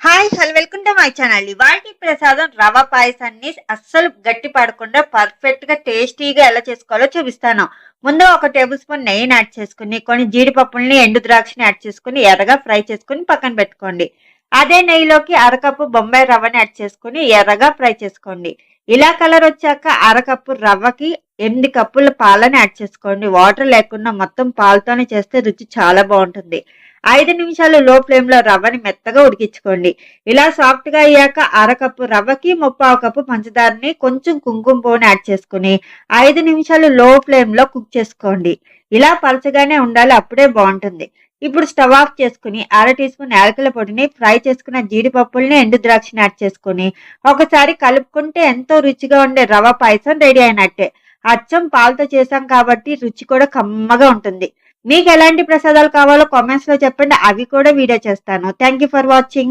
Hello welcome to my channel. ఇవాల్టి ప్రసాదం రవ పాయసాన్ని అస్సలు గట్టి పడకుండా పర్ఫెక్ట్ గా టేస్టీగా ఎలా చేసుకోవాలో చూపిస్తాను. ముందు ఒక టేబుల్ స్పూన్ నెయ్యిని యాడ్ చేసుకుని కొన్ని జీడిపప్పుల్ని ఎండు ద్రాక్షని యాడ్ చేసుకుని ఎర్రగా ఫ్రై చేసుకుని పక్కన పెట్టుకోండి. అదే నెయ్యిలోకి అరకప్పు బొంబాయి రవ్వని యాడ్ చేసుకుని ఎర్రగా ఫ్రై చేసుకోండి. ఇలా కలర్ వచ్చాక అరకప్పు రవ్వకి 8 కప్పుల పాలని యాడ్ చేసుకోండి. వాటర్ లేకుండా మొత్తం పాలతోనే చేస్తే రుచి చాలా బాగుంటుంది. 5 నిమిషాలు లో ఫ్లేమ్ లో రవ్వని మెత్తగా ఉడికించుకోండి. ఇలా సాఫ్ట్ గా అయ్యాక అరకప్పు రవ్వకి 3/4 కప్పు పంచదారని కొంచెం కుంకుమ పువ్వుని యాడ్ చేసుకుని 5 నిమిషాలు లో ఫ్లేమ్ లో కుక్ చేసుకోండి. ఇలా పలచగానే ఉండాలి, అప్పుడే బాగుంటుంది. ఇప్పుడు స్టవ్ ఆఫ్ చేసుకుని అర టీ స్పూన్ యాలకుల పొడిని, ఫ్రై చేసుకున్న జీడిపప్పుల్ని, ఎండు ద్రాక్షని యాడ్ చేసుకుని ఒకసారి కలుపుకుంటే ఎంతో రుచిగా ఉండే రవ పాయసం రెడీ అయినట్టే. అచ్చం పాలతో చేసాం కాబట్టి రుచి కూడా కమ్మగా ఉంటుంది. మీకు ఎలాంటి ప్రసాదాలు కావాలో కామెంట్స్ లో చెప్పండి, అవి కూడా వీడియో చేస్తాను. Thank you for watching.